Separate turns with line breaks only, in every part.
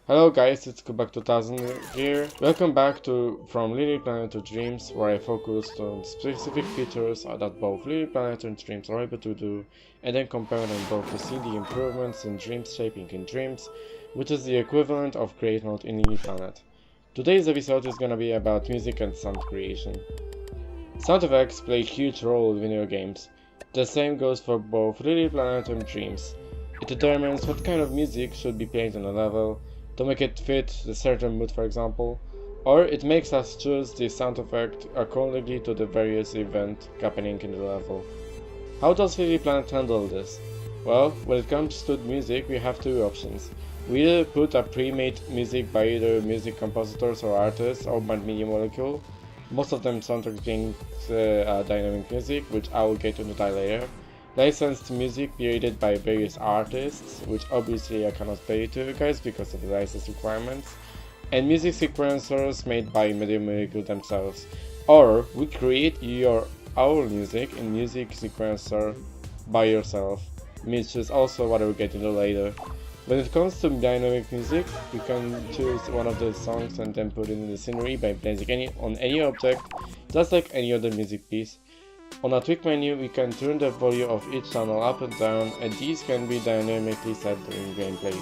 Hello guys, it's Kubak2000 here. Welcome back to From LittleBigPlanet to Dreams, where I focused on specific features that both LittleBigPlanet and Dreams are able to do, and then compare them both to see the improvements in Dreams shaping in Dreams, which is the equivalent of Create Mode in LittleBigPlanet. Today's episode is gonna be about music and sound creation. Sound effects play a huge role in video games. The same goes for both LittleBigPlanet and Dreams. It determines what kind of music should be played on a level, to make it fit a certain mood, for example, or it makes us choose the sound effect accordingly to the various event happening in the level. How does LittleBigPlanet handle this? Well, when it comes to music, we have two options. We either put a pre-made music by either music compositors or artists or by Media Molecule. Most of them soundtrack being dynamic music, which I will get into that later. Licensed music created by various artists, which obviously I cannot pay to you guys because of the license requirements, and music sequencers made by Media Molecule themselves. Or we create our music in music sequencer by yourself, which is also what I will get into later. When it comes to dynamic music, you can choose one of the songs and then put it in the scenery by placing on any object, just like any other music piece. On a tweak menu, we can turn the volume of each channel up and down, and these can be dynamically set during gameplay.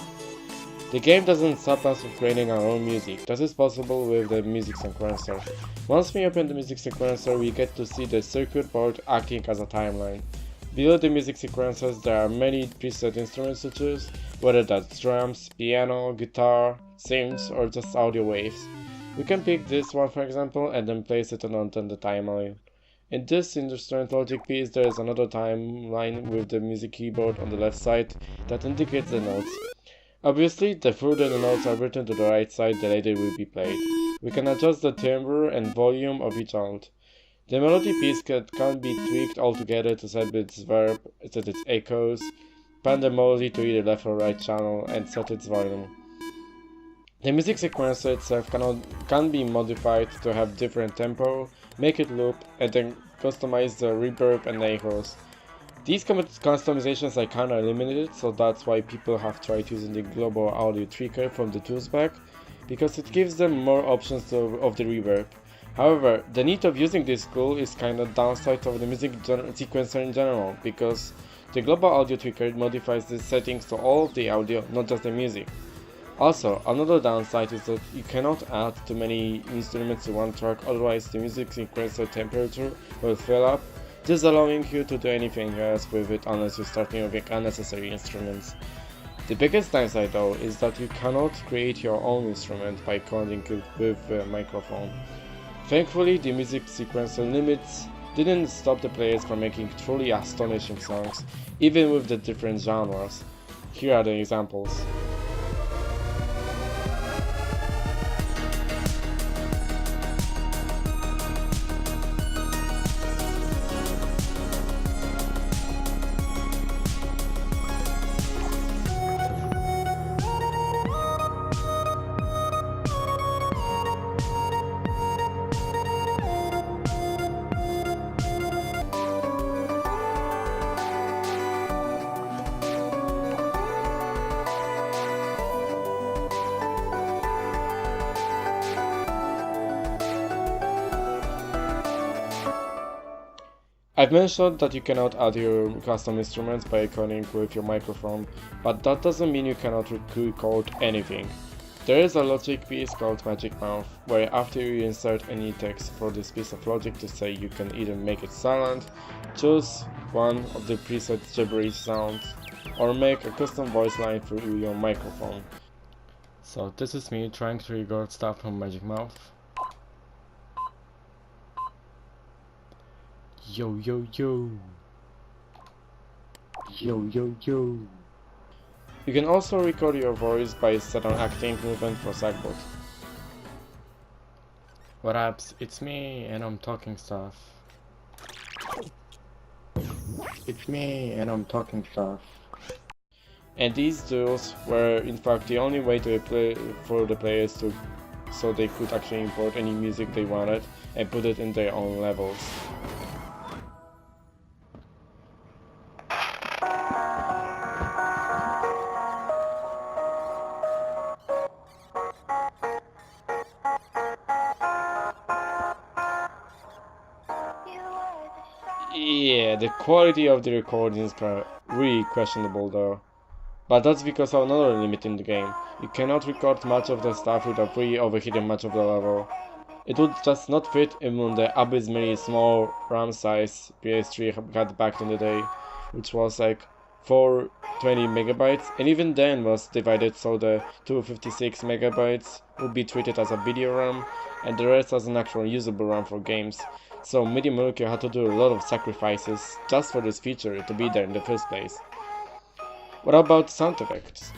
The game doesn't stop us from creating our own music. This is possible with the music sequencer. Once we open the music sequencer, we get to see the circuit board acting as a timeline. Below the music sequencers, there are many preset instruments to choose, whether that's drums, piano, guitar, synths, or just audio waves. We can pick this one, for example, and then place it on the timeline. In this instrument logic piece, there is another timeline with the music keyboard on the left side that indicates the notes. Obviously, the further the notes are written to the right side, the later will be played. We can adjust the timbre and volume of each note. The melody piece can be tweaked altogether to set its verb, set its echoes, pan the melody to either left or right channel, and set its volume. The music sequencer itself can be modified to have different tempo, make it loop, and then customize the reverb and echoes. These customizations are kinda limited, so that's why people have tried using the global audio tweaker from the tools back, because it gives them more options of the reverb. However, the need of using this tool is kinda downside of the music sequencer in general, because the global audio tweaker modifies the settings to all of the audio, not just the music. Also, another downside is that you cannot add too many instruments to one track, otherwise the music sequencer temperature will fill up, disallowing you to do anything else with it unless you start removing unnecessary instruments. The biggest downside though is that you cannot create your own instrument by coding it with a microphone. Thankfully, the music sequencer limits didn't stop the players from making truly astonishing songs, even with the different genres. Here are the examples. I've mentioned that you cannot add your custom instruments by echoing with your microphone, but that doesn't mean you cannot record anything. There is a logic piece called Magic Mouth, where after you insert any text for this piece of logic to say, you can either make it silent, choose one of the preset gibberish sounds, or make a custom voice line through your microphone. So this is me trying to record stuff from Magic Mouth. Yo yo yo. Yo yo yo. You can also record your voice by set on acting movement for Sagbot. What up? It's me and I'm talking stuff. It's me and I'm talking stuff. And these tools were in fact the only way to play for the players so they could actually import any music they wanted and put it in their own levels. Yeah, the quality of the recordings are really questionable though. But that's because of another limit in the game. You cannot record much of the stuff without really overheating much of the level. It would just not fit even the abysmally small RAM size PS3 had back in the day, which was like 420 megabytes, and even then was divided so the 256 megabytes would be treated as a video RAM and the rest as an actual usable RAM for games. So MIDI Mulker had to do a lot of sacrifices just for this feature to be there in the first place. What about sound effects?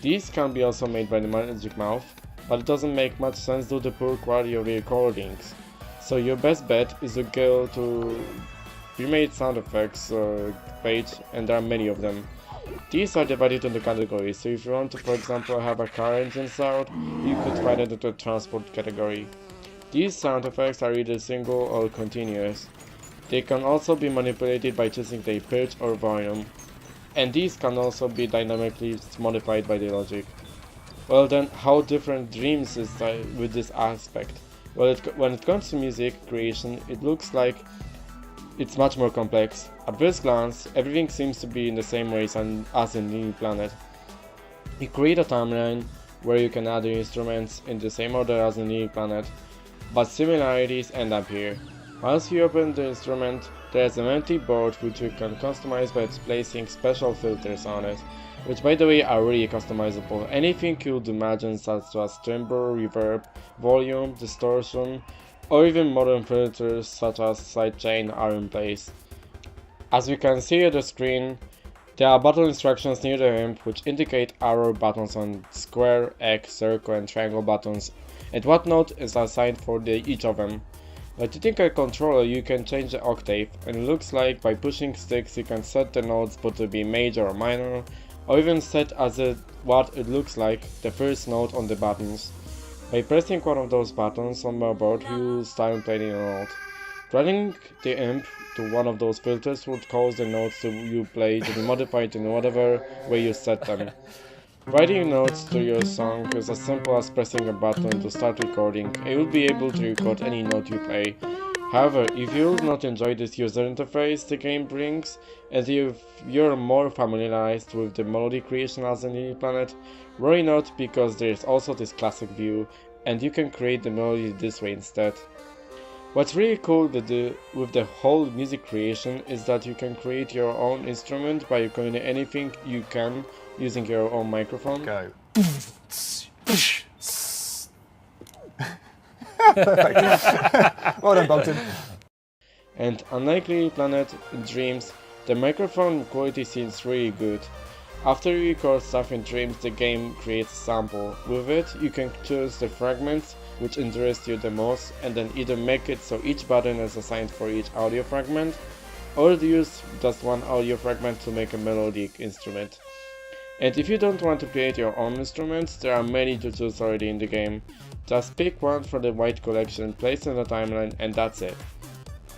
These can be also made by the Magic Mouth, but it doesn't make much sense due to the poor quality of the recordings. So your best bet is to go to remade sound effects page, and there are many of them. These are divided into categories, so if you want to, for example, have a car engine sound, you could find it into the transport category. These sound effects are either single or continuous. They can also be manipulated by choosing their pitch or volume, and these can also be dynamically modified by the logic. Well then, how different Dreams is with this aspect? Well, when it comes to music creation, it looks like it's much more complex. At first glance, everything seems to be in the same ways as in LittleBigPlanet. You create a timeline where you can add the instruments in the same order as in LittleBigPlanet, but similarities end up here. Once you open the instrument, there is an empty board which you can customize by placing special filters on it, which by the way are really customizable. Anything you'd imagine such as timbre, reverb, volume, distortion, or even modern filters such as sidechain are in place. As you can see at the screen, there are button instructions near the imp which indicate arrow buttons on square, X, circle and triangle buttons, and what note is assigned for each of them. By using a controller you can change the octave, and it looks like by pushing sticks you can set the notes both to be major or minor, or even set as what it looks like the first note on the buttons. By pressing one of those buttons on the board you will start playing a note. Running the imp to one of those filters would cause the notes you play to be modified in whatever way you set them. Writing notes to your song is as simple as pressing a button to start recording, and you'll be able to record any note you play. However, if you'll not enjoy this user interface the game brings, and if you're more familiarized with the melody creation as in LittleBigPlanet, worry not, because there is also this classic view, and you can create the melody this way instead. What's really cool with the whole music creation is that you can create your own instrument by recording anything you can using your own microphone.
Go. Well done, Bolton.
And unlike LittlePigPlanet in Dreams, the microphone quality seems really good. After you record stuff in Dreams, the game creates a sample. With it, you can choose the fragments which interest you the most, and then either make it so each button is assigned for each audio fragment, or use just one audio fragment to make a melodic instrument. And if you don't want to create your own instruments, there are many to choose already in the game. Just pick one from the wide collection, place in the timeline, and that's it.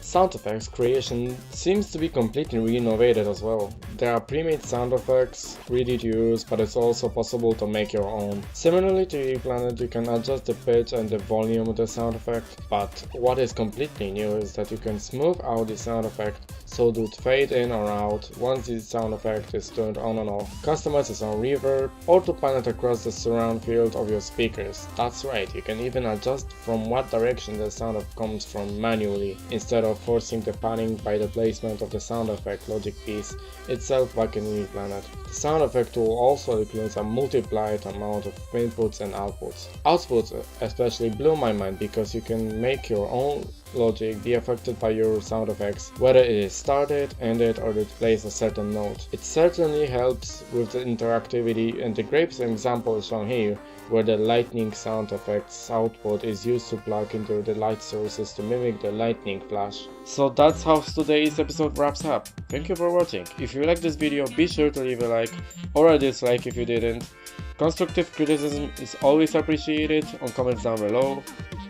Sound effects creation seems to be completely renovated as well. There are pre-made sound effects, ready to use, but it's also possible to make your own. Similarly to LittlePigPlanet, you can adjust the pitch and the volume of the sound effect, but what is completely new is that you can smooth out the sound effect so it would fade in or out once the sound effect is turned on and off. Customize its own reverb, or to pan it across the surround field of your speakers. That's right, you can even adjust from what direction the sound comes from manually, instead of forcing the panning by the placement of the sound effect logic piece itself back in LittlePigPlanet. The sound effect tool also includes a multiplied amount of inputs and outputs. Outputs especially blew my mind because you can make your own logic be affected by your sound effects, whether it is started, ended, or it plays a certain note. It certainly helps with the interactivity, and the great example is shown here, where the lightning sound effects output is used to plug into the light sources to mimic the lightning flash. So that's how today's episode wraps up. Thank you for watching. If you liked this video, be sure to leave a like or a dislike if you didn't. Constructive criticism is always appreciated on comments down below.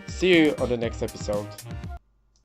See you on the next episode.